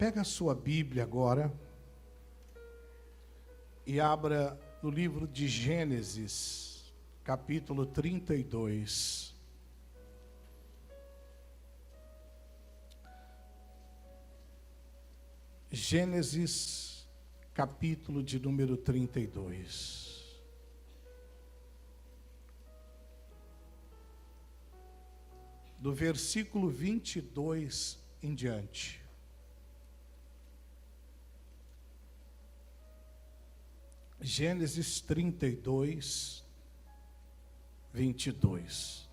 Pega a sua Bíblia agora e abra no livro de Gênesis, capítulo 32. Gênesis, capítulo de número 32. Do versículo 22 em diante. Gênesis 32, 22.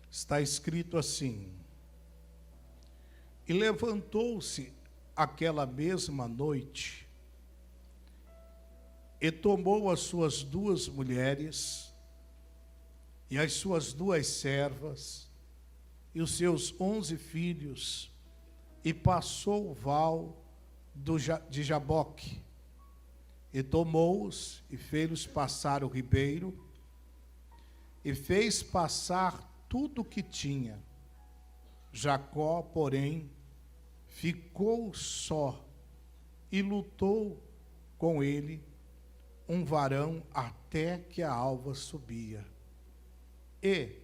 Está escrito assim: E levantou-se aquela mesma noite, e tomou as suas 2 mulheres, e as suas 2 servas, e os seus 11 filhos, e passou o val de Jaboque, e tomou-os, e fez-los passar o ribeiro, e fez passar tudo o que tinha. Jacó, porém, ficou só, e lutou com ele um varão até que a alva subia. E,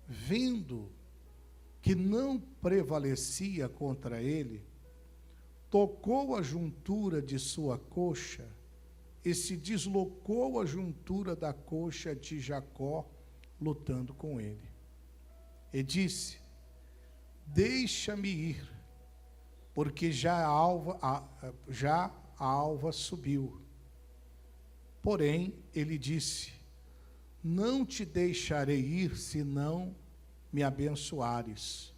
vendo que não prevalecia contra ele, tocou a juntura de sua coxa, e se deslocou a juntura da coxa de Jacó, lutando com ele. E disse: Deixa-me ir, porque já a alva subiu. Porém, ele disse: Não te deixarei ir, se não me abençoares.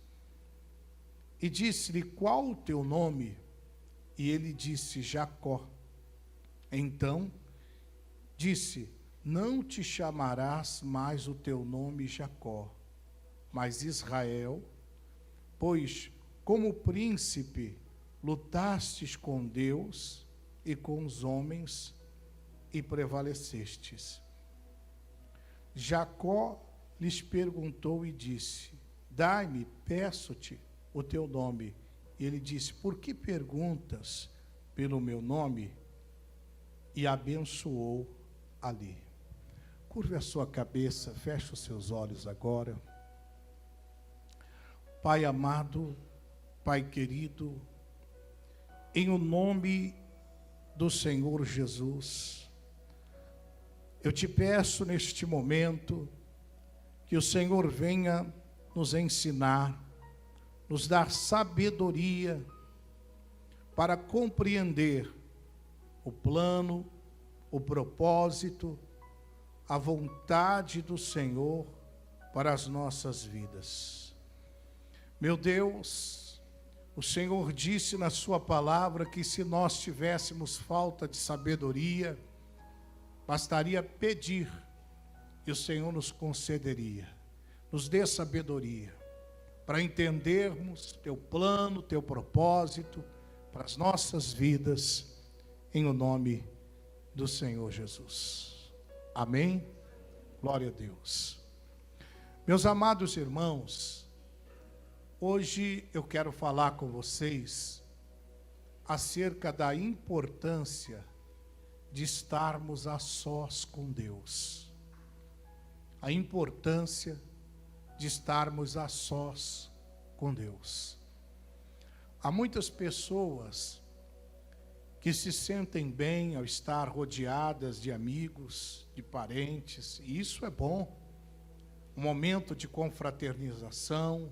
E disse-lhe: Qual o teu nome? E ele disse: Jacó. Então disse: Não te chamarás mais o teu nome Jacó, mas Israel, pois como príncipe lutastes com Deus e com os homens e prevalecestes. Jacó lhes perguntou e disse: Dai-me, peço-te, o teu nome. E ele disse: Por que perguntas pelo meu nome? E abençoou ali. Curve a sua cabeça, feche os seus olhos agora. Pai amado, Pai querido, em o nome do Senhor Jesus, eu te peço neste momento que o Senhor venha nos ensinar, nos dar sabedoria para compreender o plano, o propósito, a vontade do Senhor para as nossas vidas. Meu Deus, o Senhor disse na sua palavra que se nós tivéssemos falta de sabedoria, bastaria pedir e o Senhor nos concederia. Nos dê sabedoria para entendermos teu plano, teu propósito para as nossas vidas, em o nome do Senhor Jesus. Amém? Glória a Deus. Meus amados irmãos, hoje eu quero falar com vocês acerca da importância de estarmos a sós com Deus. A importância de estarmos a sós com Deus. Há muitas pessoas que se sentem bem ao estar rodeadas de amigos, de parentes, e isso é bom. Um momento de confraternização,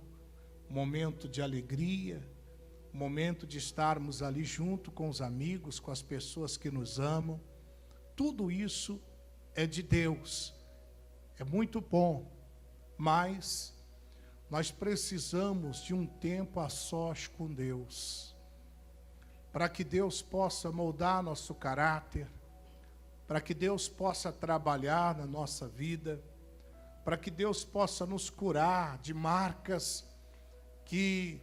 um momento de alegria, um momento de estarmos ali junto com os amigos, com as pessoas que nos amam. Tudo isso é de Deus, é muito bom, mas nós precisamos de um tempo a sós com Deus, para que Deus possa moldar nosso caráter, para que Deus possa trabalhar na nossa vida, para que Deus possa nos curar de marcas que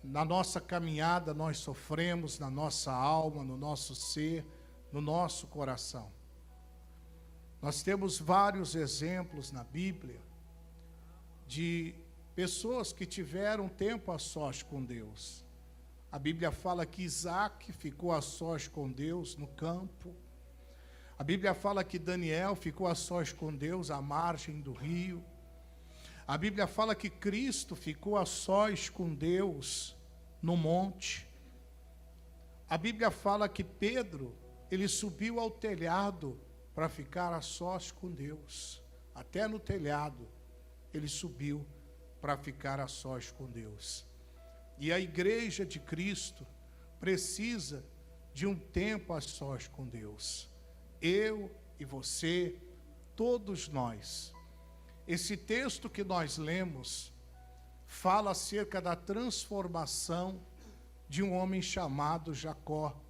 na nossa caminhada nós sofremos, na nossa alma, no nosso ser, no nosso coração. Nós temos vários exemplos na Bíblia de pessoas que tiveram tempo a sós com Deus. A Bíblia fala que Isaac ficou a sós com Deus no campo. A Bíblia fala que Daniel ficou a sós com Deus à margem do rio. A Bíblia fala que Cristo ficou a sós com Deus no monte. A Bíblia fala que Pedro, ele subiu ao telhado para ficar a sós com Deus. Até no telhado ele subiu para ficar a sós com Deus. E a igreja de Cristo precisa de um tempo a sós com Deus. Eu e você, todos nós. Esse texto que nós lemos fala acerca da transformação de um homem chamado Jacó,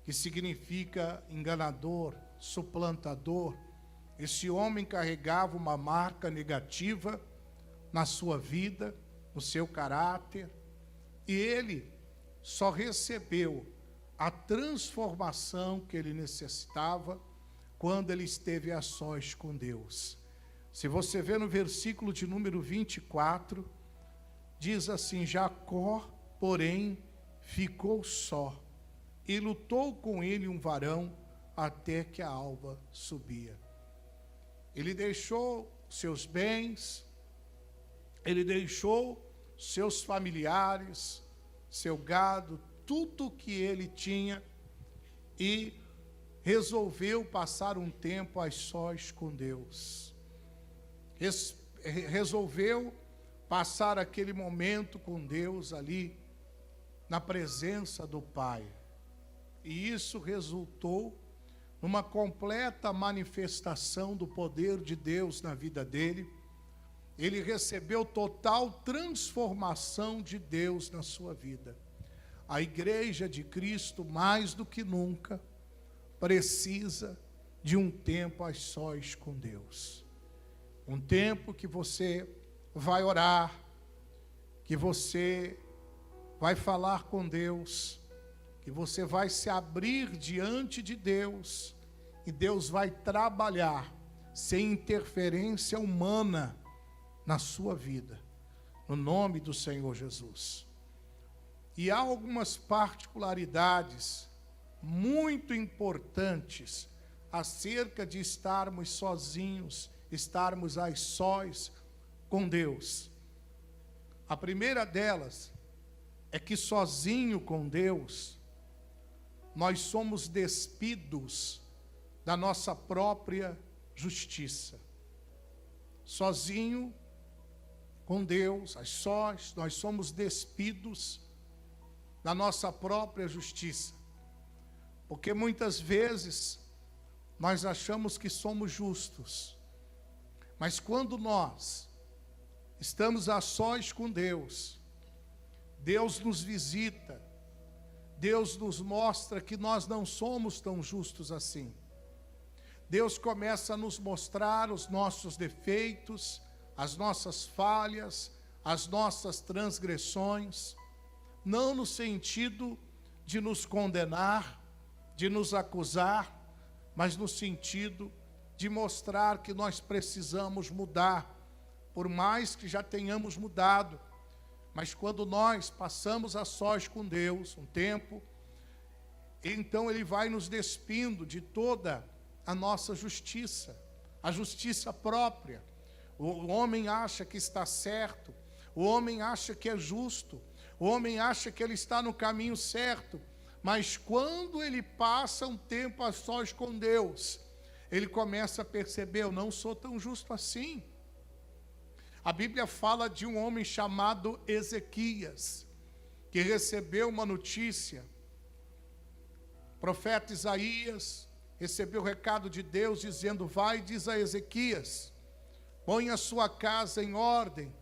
que significa enganador, suplantador. Esse homem carregava uma marca negativa na sua vida, no seu caráter, e ele só recebeu a transformação que ele necessitava quando ele esteve a sós com Deus. Se você vê no versículo de número 24, diz assim: Jacó, porém, ficou só, e lutou com ele um varão até que a alva subia. Ele deixou seus bens, ele deixou seus familiares, seu gado, tudo que ele tinha, e resolveu passar um tempo a sós com Deus. Resolveu passar aquele momento com Deus ali, na presença do Pai. E isso resultou numa completa manifestação do poder de Deus na vida dele. Ele recebeu total transformação de Deus na sua vida. A igreja de Cristo, mais do que nunca, precisa de um tempo a sós com Deus. Um tempo que você vai orar, que você vai falar com Deus, que você vai se abrir diante de Deus, e Deus vai trabalhar sem interferência humana na sua vida, no nome do Senhor Jesus. E há algumas particularidades muito importantes acerca de estarmos sozinhos, estarmos a sós com Deus. A primeira delas é que sozinho com Deus, nós somos despidos da nossa própria justiça. Sozinho com Deus, a sós, nós somos despidos da nossa própria justiça. Porque muitas vezes nós achamos que somos justos, mas quando nós estamos a sós com Deus, Deus nos visita, Deus nos mostra que nós não somos tão justos assim. Deus começa a nos mostrar os nossos defeitos, as nossas falhas, as nossas transgressões, não no sentido de nos condenar, de nos acusar, mas no sentido de mostrar que nós precisamos mudar, por mais que já tenhamos mudado. Mas quando nós passamos a sós com Deus um tempo, então Ele vai nos despindo de toda a nossa justiça, a justiça própria. O homem acha que está certo, o homem acha que é justo, o homem acha que ele está no caminho certo, mas quando ele passa um tempo a sós com Deus, ele começa a perceber: eu não sou tão justo assim. A Bíblia fala de um homem chamado Ezequias, que recebeu uma notícia. O profeta Isaías recebeu o recado de Deus dizendo: vai, diz a Ezequias, põe a sua casa em ordem,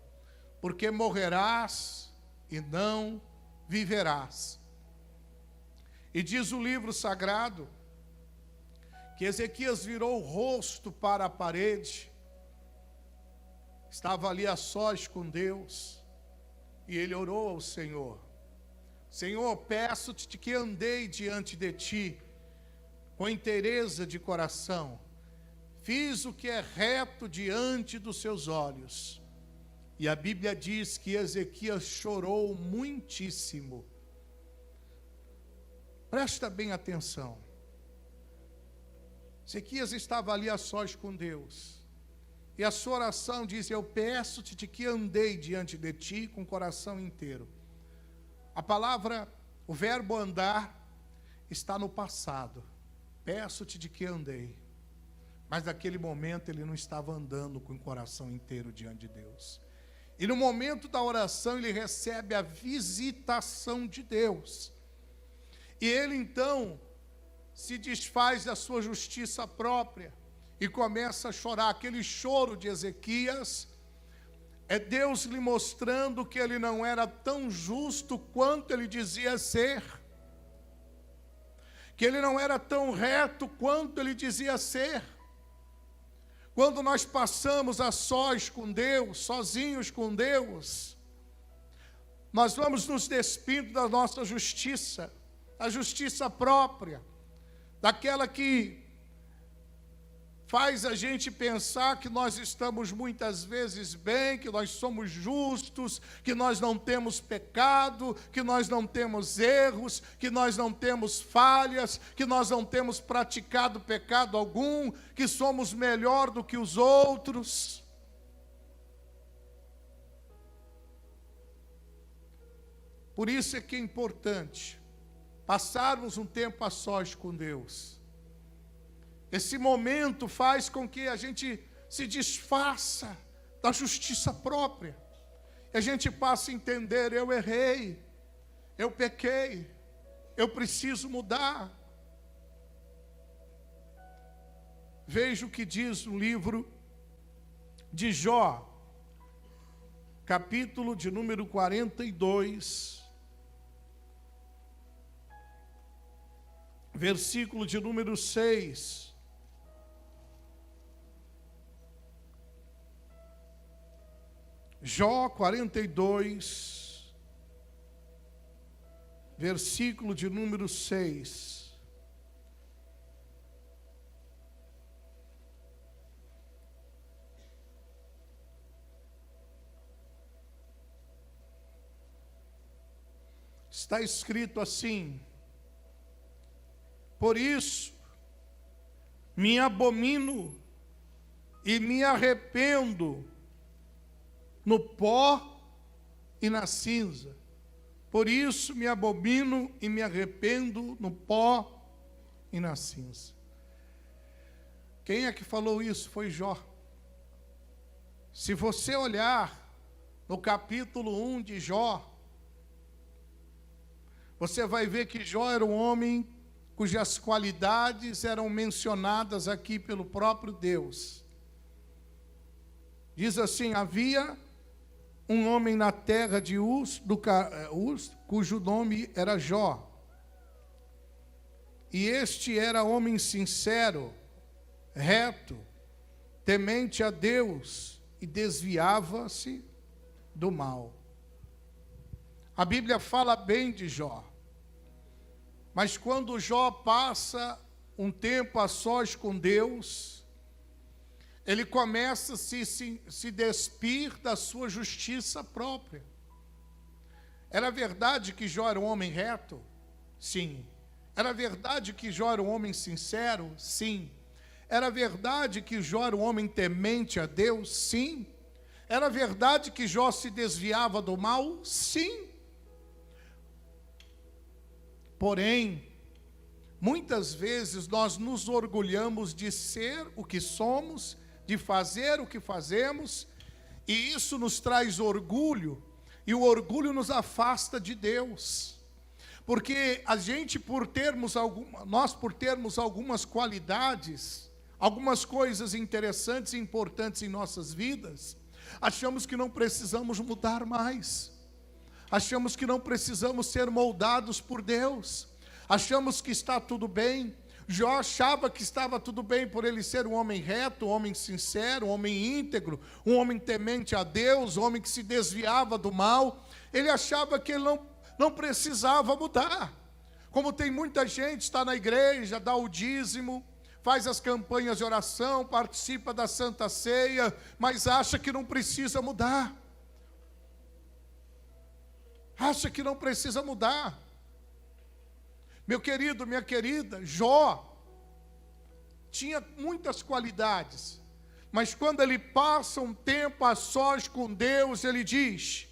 porque morrerás e não viverás. E diz o livro sagrado que Ezequias virou o rosto para a parede, estava ali a sós com Deus, e ele orou ao Senhor: Senhor, peço-te que andei diante de ti com inteireza de coração, fiz o que é reto diante dos seus olhos. E a Bíblia diz que Ezequias chorou muitíssimo. Presta bem atenção. Ezequias estava ali a sós com Deus. E a sua oração diz: eu peço-te de que andei diante de ti com o coração inteiro. A palavra, o verbo andar, está no passado. Peço-te de que andei. Mas naquele momento ele não estava andando com o coração inteiro diante de Deus. E no momento da oração ele recebe a visitação de Deus. E ele então se desfaz da sua justiça própria e começa a chorar. Aquele choro de Ezequias é Deus lhe mostrando que ele não era tão justo quanto ele dizia ser, que ele não era tão reto quanto ele dizia ser. Quando nós passamos a sós com Deus, sozinhos com Deus, nós vamos nos despindo da nossa justiça, a justiça própria, daquela que faz a gente pensar que nós estamos muitas vezes bem, que nós somos justos, que nós não temos pecado, que nós não temos erros, que nós não temos falhas, que nós não temos praticado pecado algum, que somos melhor do que os outros. Por isso é que é importante passarmos um tempo a sós com Deus. Esse momento faz com que a gente se desfaça da justiça própria. E a gente passe a entender: eu errei, eu pequei, eu preciso mudar. Veja o que diz o livro de Jó, capítulo de número 42, versículo de número 6. Jó 42, versículo de número 6. Está escrito assim: por isso me abomino e me arrependo no pó e na cinza. Por isso me abomino e me arrependo no pó e na cinza. Quem é que falou isso? Foi Jó. Se você olhar no capítulo 1 de Jó, você vai ver que Jó era um homem cujas qualidades eram mencionadas aqui pelo próprio Deus. Diz assim: havia um homem na terra de Uz, cujo nome era Jó. E este era homem sincero, reto, temente a Deus e desviava-se do mal. A Bíblia fala bem de Jó. Mas quando Jó passa um tempo a sós com Deus, ele começa a se despir da sua justiça própria. Era verdade que Jó era um homem reto? Sim. Era verdade que Jó era um homem sincero? Sim. Era verdade que Jó era um homem temente a Deus? Sim. Era verdade que Jó se desviava do mal? Sim. Porém, muitas vezes nós nos orgulhamos de ser o que somos, de fazer o que fazemos, e isso nos traz orgulho, e o orgulho nos afasta de Deus. Porque a gente, nós por termos algumas qualidades, algumas coisas interessantes e importantes em nossas vidas, achamos que não precisamos mudar mais. Achamos que não precisamos ser moldados por Deus. Achamos que está tudo bem. Jó achava que estava tudo bem por ele ser um homem reto, um homem sincero, um homem íntegro, um homem temente a Deus, um homem que se desviava do mal. Ele achava que ele não precisava mudar. Como tem muita gente, está na igreja, dá o dízimo, faz as campanhas de oração, participa da Santa Ceia, mas acha que não precisa mudar. acha que não precisa mudar. Meu querido, minha querida, Jó tinha muitas qualidades, mas quando ele passa um tempo a sós com Deus, ele diz: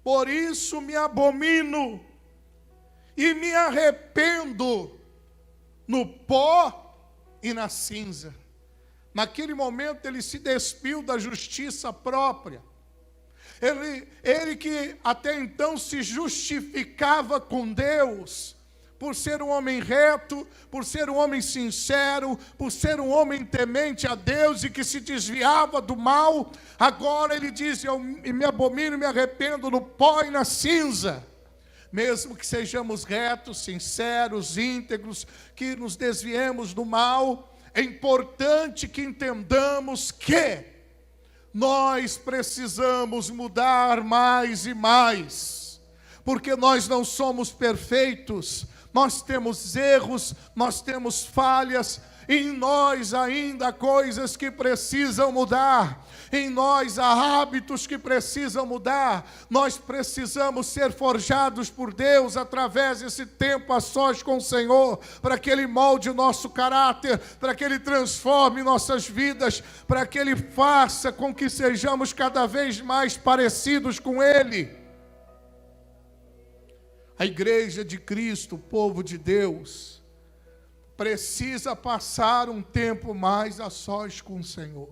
por isso me abomino e me arrependo no pó e na cinza. Naquele momento ele se despiu da justiça própria. Ele que até então se justificava com Deus, por ser um homem reto, por ser um homem sincero, por ser um homem temente a Deus e que se desviava do mal, agora ele diz: eu me abomino e me arrependo no pó e na cinza. Mesmo que sejamos retos, sinceros, íntegros, que nos desviemos do mal, é importante que entendamos que nós precisamos mudar mais e mais, porque nós não somos perfeitos, nós temos erros, nós temos falhas, em nós ainda há coisas que precisam mudar, em nós há hábitos que precisam mudar, nós precisamos ser forjados por Deus através desse tempo a sós com o Senhor, para que Ele molde o nosso caráter, para que Ele transforme nossas vidas, para que Ele faça com que sejamos cada vez mais parecidos com Ele. A igreja de Cristo, o povo de Deus, precisa passar um tempo mais a sós com o Senhor.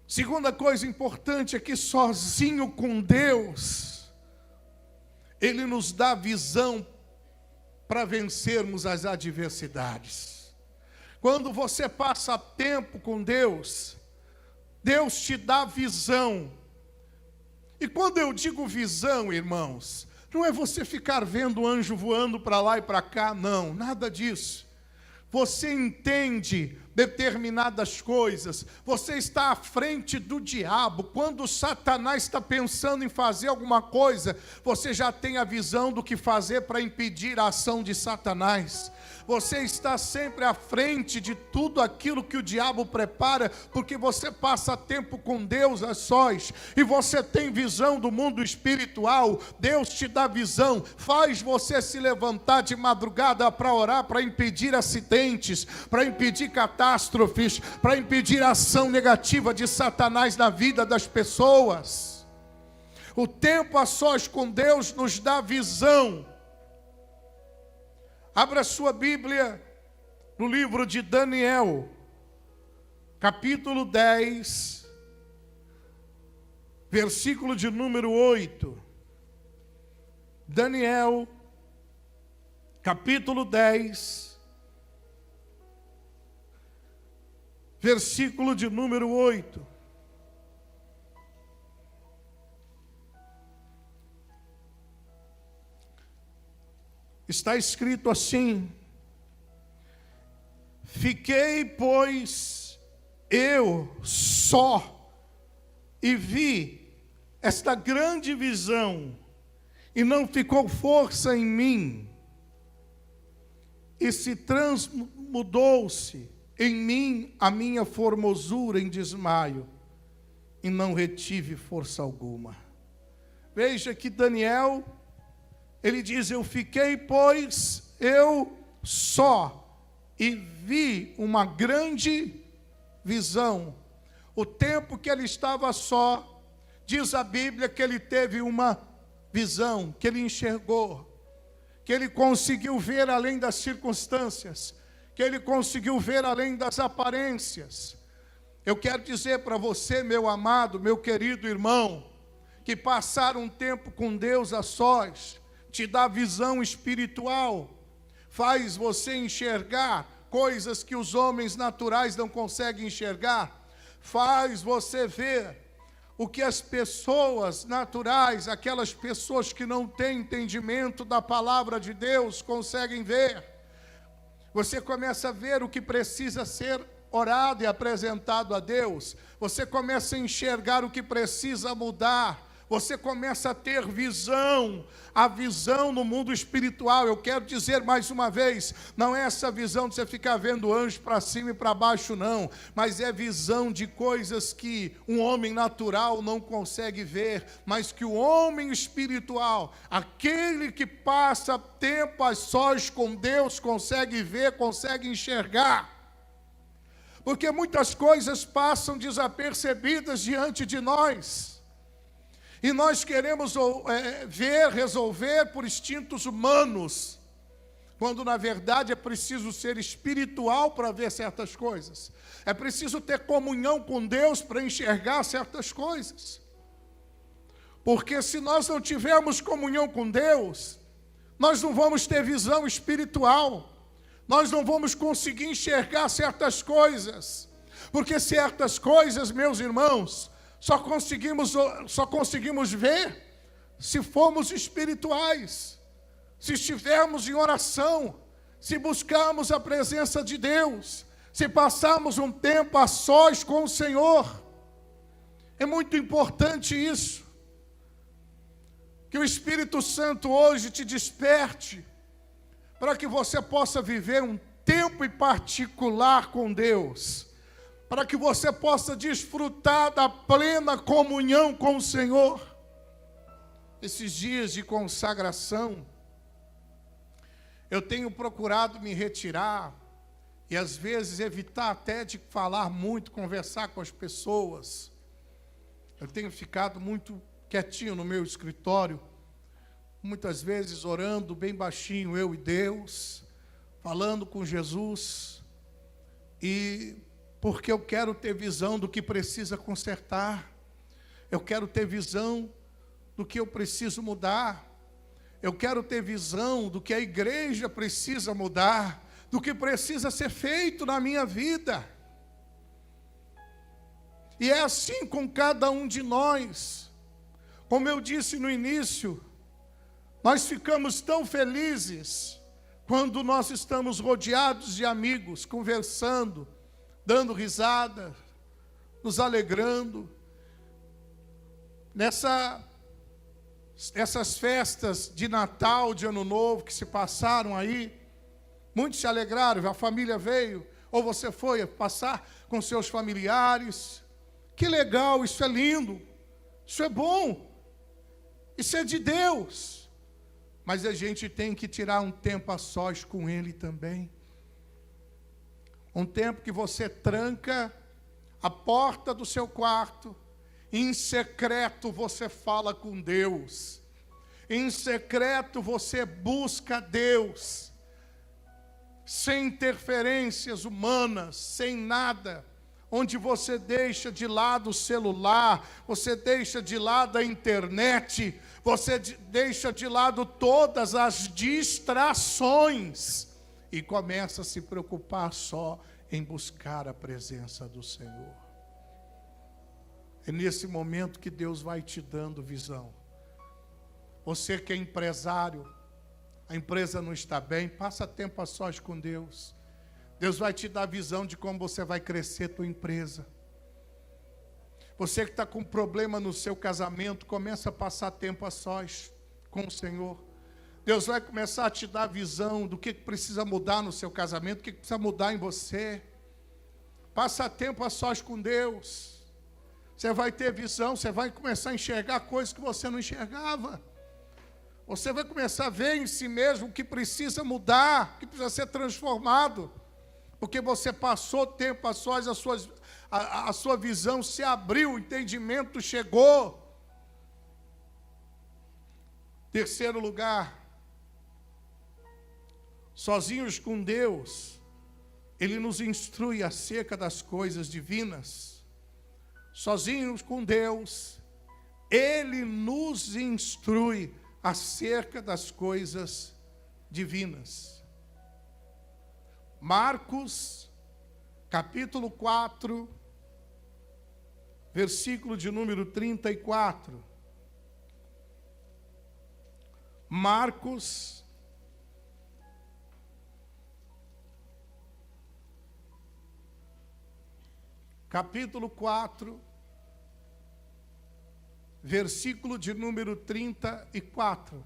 Segunda coisa importante é que sozinho com Deus, Ele nos dá visão para vencermos as adversidades. Quando você passa tempo com Deus, Deus te dá visão. E quando eu digo visão, irmãos, não é você ficar vendo o anjo voando para lá e para cá, não, nada disso. Você entende determinadas coisas, você está à frente do diabo. Quando Satanás está pensando em fazer alguma coisa, você já tem a visão do que fazer para impedir a ação de Satanás. Você está sempre à frente de tudo aquilo que o diabo prepara, porque você passa tempo com Deus a sós, e você tem visão do mundo espiritual. Deus te dá visão, faz você se levantar de madrugada para orar, para impedir acidentes, para impedir catástrofes, para impedir a ação negativa de Satanás na vida das pessoas. O tempo a sós com Deus nos dá visão. Abra sua Bíblia no livro de Daniel, capítulo 10, versículo de número 8. Daniel, capítulo 10, versículo de número 8. Está escrito assim: fiquei, pois, eu só, e vi esta grande visão, e não ficou força em mim, e se transmudou-se em mim a minha formosura em desmaio, e não retive força alguma. Veja que Daniel, ele diz: eu fiquei, pois, eu só, e vi uma grande visão. O tempo que ele estava só, diz a Bíblia que ele teve uma visão, que ele enxergou, que ele conseguiu ver além das circunstâncias, que ele conseguiu ver além das aparências. Eu quero dizer para você, meu amado, meu querido irmão, que passar um tempo com Deus a sós te dá visão espiritual, faz você enxergar coisas que os homens naturais não conseguem enxergar, faz você ver o que as pessoas naturais, aquelas pessoas que não têm entendimento da palavra de Deus, conseguem ver. Você começa a ver o que precisa ser orado e apresentado a Deus, você começa a enxergar o que precisa mudar, você começa a ter visão, a visão no mundo espiritual. Eu quero dizer mais uma vez, não é essa visão de você ficar vendo anjos para cima e para baixo, não, mas é visão de coisas que um homem natural não consegue ver, mas que o homem espiritual, aquele que passa tempo a sós com Deus, consegue ver, consegue enxergar. Porque muitas coisas passam desapercebidas diante de nós. E nós queremos resolver por instintos humanos, quando na verdade é preciso ser espiritual para ver certas coisas. É preciso ter comunhão com Deus para enxergar certas coisas. Porque se nós não tivermos comunhão com Deus, nós não vamos ter visão espiritual. Nós não vamos conseguir enxergar certas coisas. Porque certas coisas, meus irmãos, só conseguimos ver se formos espirituais, se estivermos em oração, se buscarmos a presença de Deus, se passarmos um tempo a sós com o Senhor. É muito importante isso. Que o Espírito Santo hoje te desperte, para que você possa viver um tempo em particular com Deus, para que você possa desfrutar da plena comunhão com o Senhor. Esses dias de consagração, eu tenho procurado me retirar, e às vezes evitar até de falar muito, conversar com as pessoas. Eu tenho ficado muito quietinho no meu escritório, muitas vezes orando bem baixinho, eu e Deus, falando com Jesus, e porque eu quero ter visão do que precisa consertar, eu quero ter visão do que eu preciso mudar, eu quero ter visão do que a igreja precisa mudar, do que precisa ser feito na minha vida. E é assim com cada um de nós. Como eu disse no início, nós ficamos tão felizes quando nós estamos rodeados de amigos, conversando, dando risada, nos alegrando. Essas festas de Natal, de Ano Novo que se passaram aí, muitos se alegraram, a família veio, ou você foi passar com seus familiares. Que legal, isso é lindo, isso é bom, isso é de Deus. Mas a gente tem que tirar um tempo a sós com Ele também. Um tempo que você tranca a porta do seu quarto, e em secreto você fala com Deus. Em secreto você busca Deus, sem interferências humanas, sem nada. Onde você deixa de lado o celular, você deixa de lado a internet, você deixa de lado todas as distrações e começa a se preocupar só em buscar a presença do Senhor. É nesse momento que Deus vai te dando visão. Você que é empresário, a empresa não está bem, passa tempo a sós com Deus. Deus vai te dar visão de como você vai crescer tua empresa. Você que está com problema no seu casamento, começa a passar tempo a sós com o Senhor. Deus vai começar a te dar visão do que precisa mudar no seu casamento, o que precisa mudar em você. Passa tempo a sós com Deus. Você vai ter visão, você vai começar a enxergar coisas que você não enxergava. Você vai começar a ver em si mesmo o que precisa mudar, o que precisa ser transformado. Porque você passou tempo a sós, a sua visão se abriu, o entendimento chegou. Terceiro lugar, sozinhos com Deus, Ele nos instrui acerca das coisas divinas. Sozinhos com Deus, Ele nos instrui acerca das coisas divinas. Marcos, capítulo 4, versículo de número 34. Marcos, capítulo 4, versículo de número 34.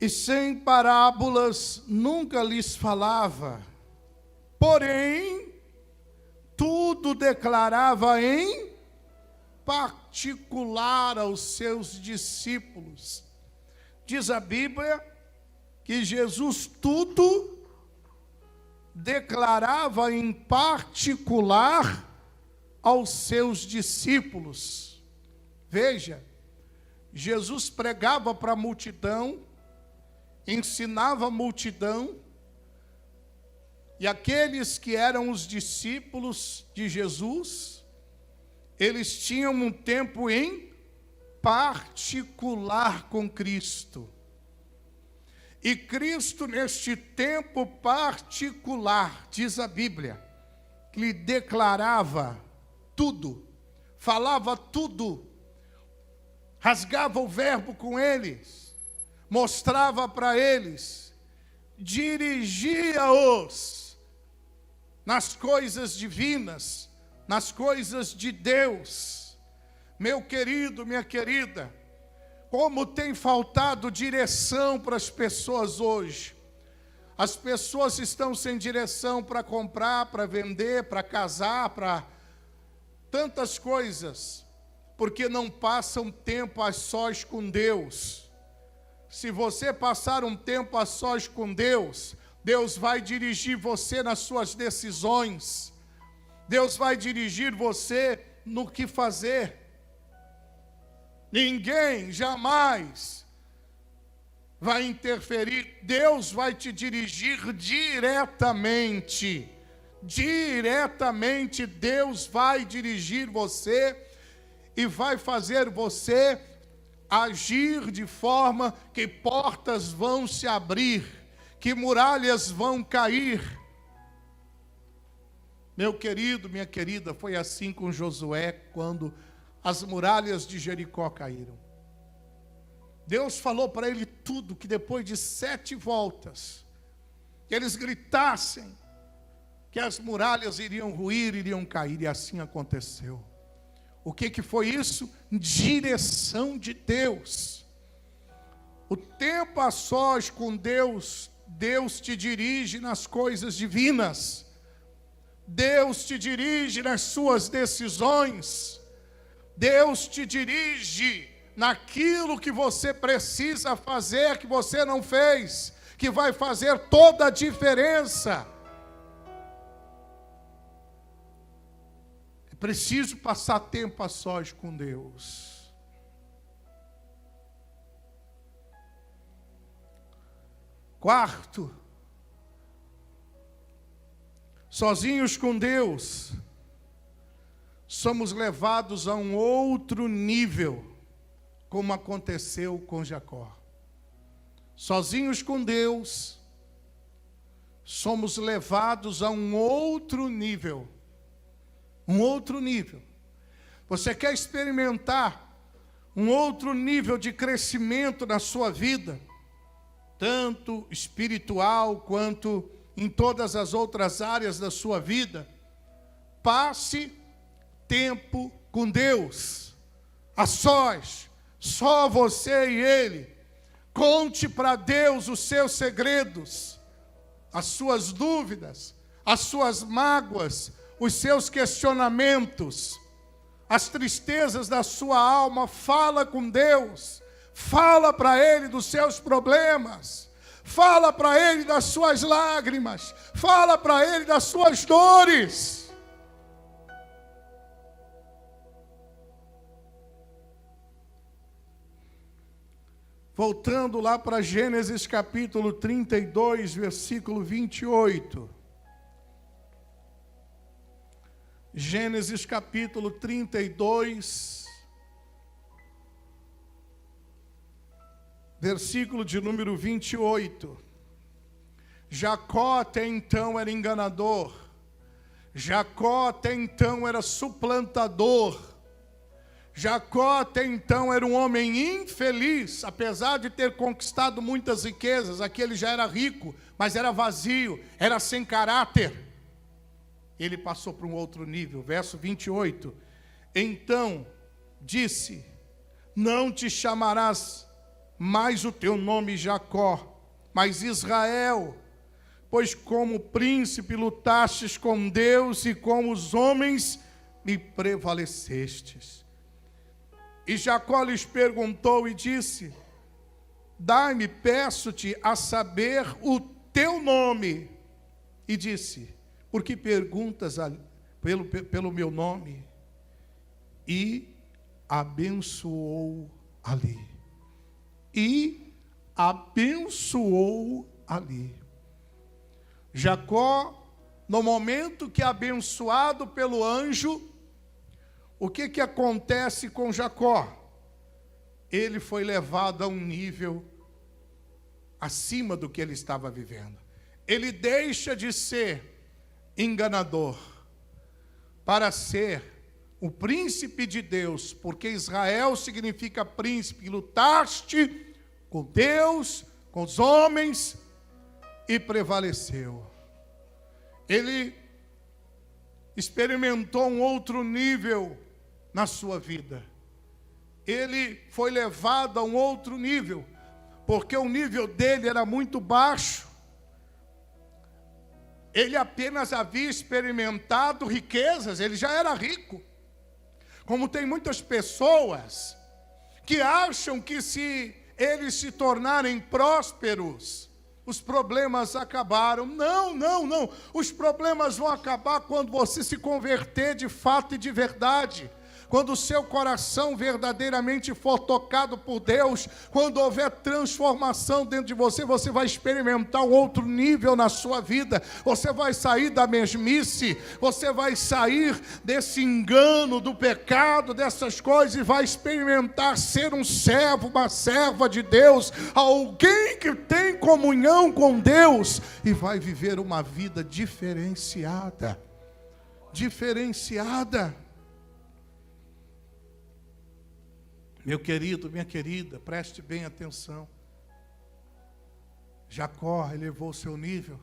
E sem parábolas nunca lhes falava, porém, tudo declarava em particular aos seus discípulos. Diz a Bíblia que Jesus tudo declarava em particular aos seus discípulos. Veja, Jesus pregava para a multidão, ensinava a multidão, e aqueles que eram os discípulos de Jesus, eles tinham um tempo em particular com Cristo. E Cristo, neste tempo particular, diz a Bíblia, que lhe declarava tudo, falava tudo, rasgava o verbo com eles, mostrava para eles, dirigia-os nas coisas divinas, nas coisas de Deus. Meu querido, minha querida, como tem faltado direção para as pessoas hoje. As pessoas estão sem direção para comprar, para vender, para casar, para tantas coisas, porque não passam tempo a sós com Deus. Se você passar um tempo a sós com Deus, Deus vai dirigir você nas suas decisões. Deus vai dirigir você no que fazer. Ninguém jamais vai interferir. Deus vai te dirigir diretamente. Diretamente Deus vai dirigir você e vai fazer você agir de forma que portas vão se abrir, que muralhas vão cair. Meu querido, minha querida, foi assim com Josué quando as muralhas de Jericó caíram. Deus falou para ele tudo, que depois de 7 voltas, que eles gritassem, que as muralhas iriam ruir, iriam cair, e assim aconteceu. O que foi isso? Direção de Deus. O tempo a sós com Deus, Deus te dirige nas coisas divinas. Deus te dirige nas suas decisões. Deus te dirige naquilo que você precisa fazer, que você não fez, que vai fazer toda a diferença. Preciso passar tempo a sós com Deus. Quarto, sozinhos com Deus, somos levados a um outro nível, como aconteceu com Jacó. Sozinhos com Deus, somos levados a um outro nível. Um outro nível. Você quer experimentar um outro nível de crescimento na sua vida, tanto espiritual quanto em todas as outras áreas da sua vida? Passe tempo com Deus, a sós, só você e Ele. Conte para Deus os seus segredos, as suas dúvidas, as suas mágoas, os seus questionamentos, as tristezas da sua alma. Fala com Deus, fala para Ele dos seus problemas, fala para Ele das suas lágrimas, fala para Ele das suas dores. Voltando lá para Gênesis capítulo 32, versículo 28. Gênesis capítulo 32, versículo de número 28. Jacó até então era enganador, Jacó até então era suplantador, Jacó até então era um homem infeliz, apesar de ter conquistado muitas riquezas. Aqui ele já era rico, mas era vazio, era sem caráter. Ele passou para um outro nível, verso 28. Então disse: não te chamarás mais o teu nome Jacó, mas Israel, pois como príncipe lutastes com Deus e com os homens me prevalecestes. E Jacó lhes perguntou e disse: dai-me, peço-te, a saber o teu nome. E disse: por que perguntas pelo meu nome? E abençoou ali. E abençoou ali. Jacó, no momento que é abençoado pelo anjo, o que acontece com Jacó? Ele foi levado a um nível acima do que ele estava vivendo. Ele deixa de ser enganador para ser o príncipe de Deus, porque Israel significa príncipe. Lutaste com Deus, com os homens, e prevaleceu. Ele experimentou um outro nível na sua vida. Ele foi levado a um outro nível, porque o nível dele era muito baixo. Ele apenas havia experimentado riquezas, ele já era rico. Como tem muitas pessoas que acham que se eles se tornarem prósperos, os problemas acabaram. Não. Os problemas vão acabar quando você se converter de fato e de verdade. Quando o seu coração verdadeiramente for tocado por Deus, quando houver transformação dentro de você, você vai experimentar um outro nível na sua vida. Você vai sair da mesmice, você vai sair desse engano, do pecado, dessas coisas, e vai experimentar ser um servo, uma serva de Deus, alguém que tem comunhão com Deus, e vai viver uma vida diferenciada. Meu querido, minha querida, preste bem atenção. Jacó elevou seu nível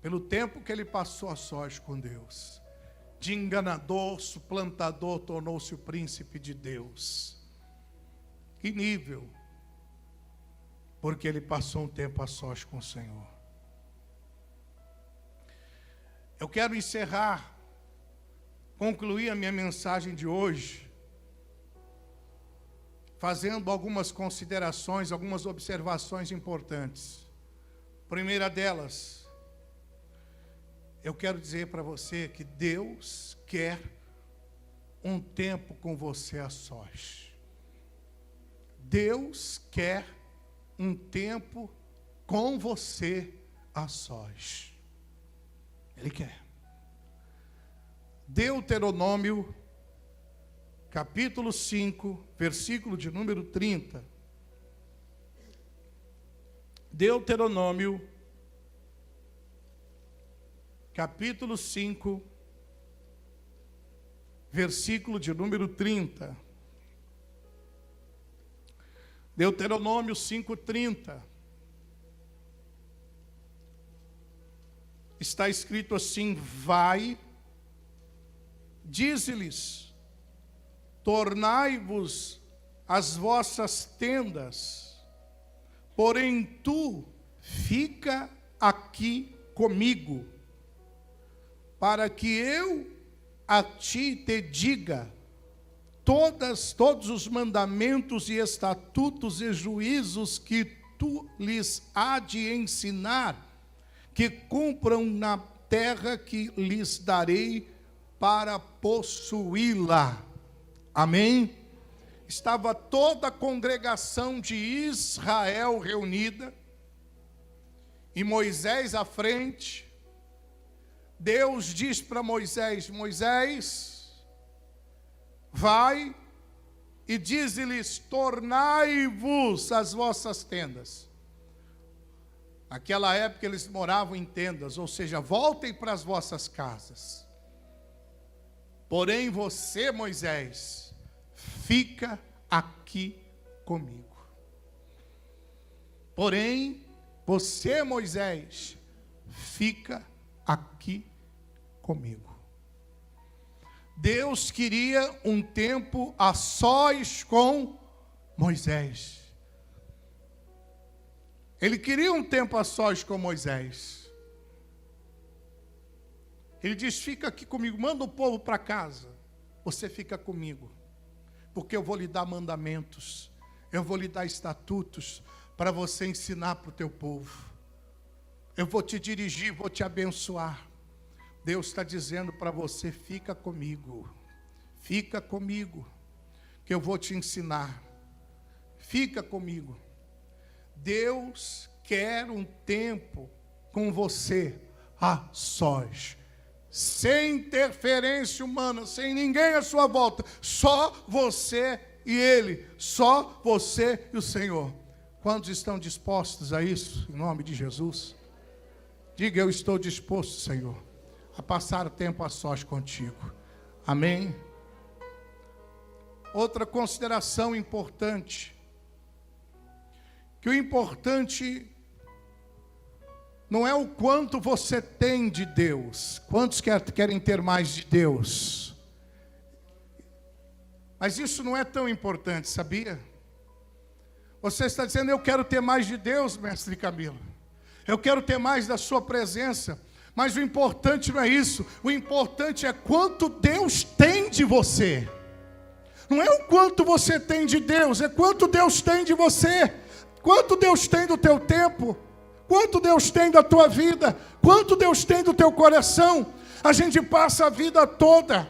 pelo tempo que ele passou a sós com Deus. De enganador, suplantador, tornou-se o príncipe de Deus. Que nível? Porque ele passou um tempo a sós com o Senhor. Eu quero encerrar, concluir a minha mensagem de hoje, fazendo algumas considerações, algumas observações importantes. Primeira delas, eu quero dizer para você que Deus quer um tempo com você a sós. Deus quer um tempo com você a sós. Ele quer. Deuteronômio capítulo 5, versículo de número 30. Deuteronômio, capítulo 5, versículo de número 30. Deuteronômio 5:30. Está escrito assim: vai, dize-lhes, tornai-vos as vossas tendas, porém tu fica aqui comigo, para que eu a ti te diga todos os mandamentos e estatutos e juízos que tu lhes há de ensinar, que cumpram na terra que lhes darei para possuí-la. Amém? Estava toda a congregação de Israel reunida, e Moisés à frente. Deus diz para Moisés: Moisés, vai e diz-lhes, tornai-vos as vossas tendas. Naquela época eles moravam em tendas, ou seja, voltem para as vossas casas. Porém você, Moisés, fica aqui comigo. Porém, você, Moisés, fica aqui comigo. Deus queria um tempo a sós com Moisés. Ele queria um tempo a sós com Moisés. Ele diz: fica aqui comigo, manda o povo para casa. Você fica comigo, porque eu vou lhe dar mandamentos, eu vou lhe dar estatutos para você ensinar para o teu povo. Eu vou te dirigir, vou te abençoar. Deus está dizendo para você: fica comigo, que eu vou te ensinar. Fica comigo. Deus quer um tempo com você a sós, sem interferência humana, sem ninguém à sua volta, só você e Ele, só você e o Senhor. Quantos estão dispostos a isso, em nome de Jesus? Diga: eu estou disposto, Senhor, a passar o tempo a sós contigo. Amém? Outra consideração importante, que o importante não é o quanto você tem de Deus. Quantos querem ter mais de Deus? Mas isso não é tão importante, sabia? Você está dizendo: eu quero ter mais de Deus, mestre Camilo. Eu quero ter mais da sua presença. Mas o importante não é isso. O importante é quanto Deus tem de você. Não é o quanto você tem de Deus, é quanto Deus tem de você. Quanto Deus tem do teu tempo, quanto Deus tem da tua vida, quanto Deus tem do teu coração. A gente passa a vida toda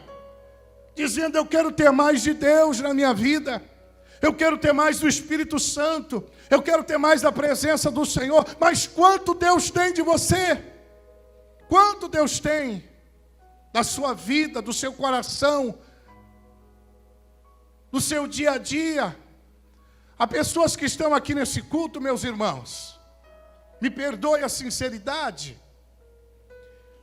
dizendo: eu quero ter mais de Deus na minha vida, eu quero ter mais do Espírito Santo, eu quero ter mais da presença do Senhor. Mas quanto Deus tem de você? Quanto Deus tem da sua vida, do seu coração, do seu dia a dia? Há pessoas que estão aqui nesse culto, meus irmãos, me perdoe a sinceridade,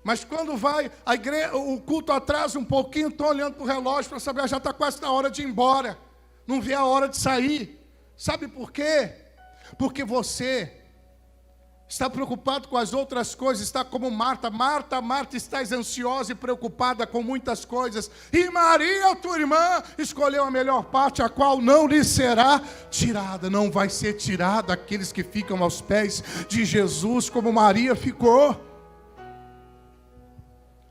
mas quando vai a igreja, o culto atrasa um pouquinho, estão olhando para o relógio para saber: já está quase na hora de ir embora, não vê a hora de sair. Sabe por quê? Porque você está preocupado com as outras coisas, está como Marta. Marta, estás ansiosa e preocupada com muitas coisas. E Maria, tua irmã, escolheu a melhor parte, a qual não lhe será tirada. Não vai ser tirada aqueles que ficam aos pés de Jesus, como Maria ficou.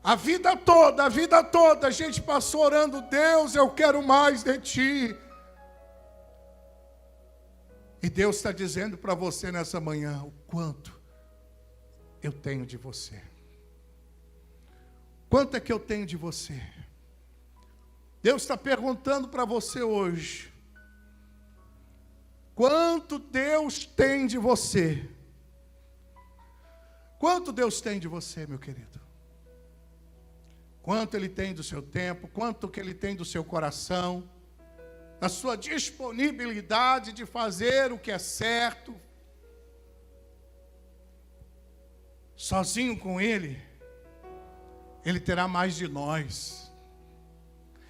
A vida toda, a gente passou orando: Deus, eu quero mais de Ti. E Deus está dizendo para você nessa manhã: o quanto eu tenho de você. Quanto é que eu tenho de você? Deus está perguntando para você hoje: quanto Deus tem de você? Quanto Deus tem de você, meu querido? Quanto Ele tem do seu tempo? Quanto que Ele tem do seu coração? Na sua disponibilidade de fazer o que é certo, sozinho com Ele, Ele terá mais de nós.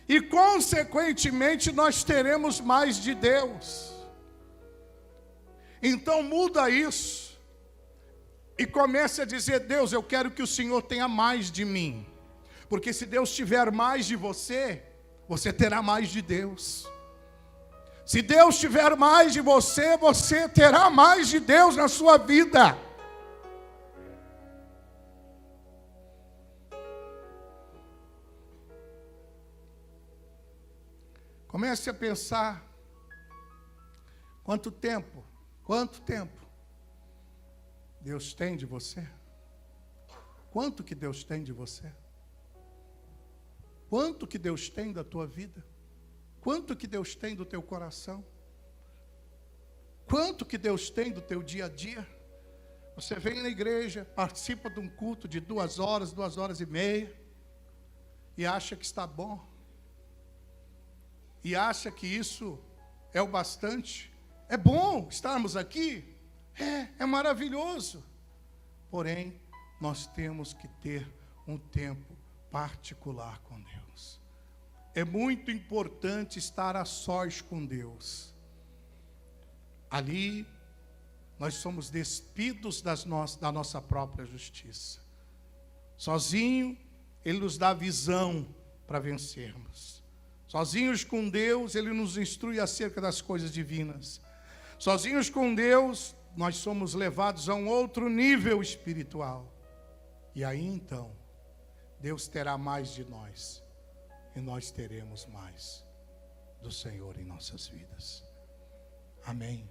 E consequentemente nós teremos mais de Deus. Então muda isso e comece a dizer: Deus, eu quero que o Senhor tenha mais de mim. Porque se Deus tiver mais de você, você terá mais de Deus. Se Deus tiver mais de você, você terá mais de Deus na sua vida. Comece a pensar: quanto tempo Deus tem de você? Quanto que Deus tem de você? Quanto que Deus tem da tua vida? Quanto que Deus tem do teu coração? Quanto que Deus tem do teu dia a dia? Você vem na igreja, participa de um culto de 2 horas, 2h30, e acha que está bom. E acha que isso é o bastante. É bom estarmos aqui, é maravilhoso. Porém, nós temos que ter um tempo particular com Deus. é muito importante estar a sós com Deus. Ali, nós somos despidos da nossa própria justiça. Sozinho, Ele nos dá visão para vencermos. Sozinhos com Deus, Ele nos instrui acerca das coisas divinas. Sozinhos com Deus, nós somos levados a um outro nível espiritual. E aí então, Deus terá mais de nós. E nós teremos mais do Senhor em nossas vidas. Amém.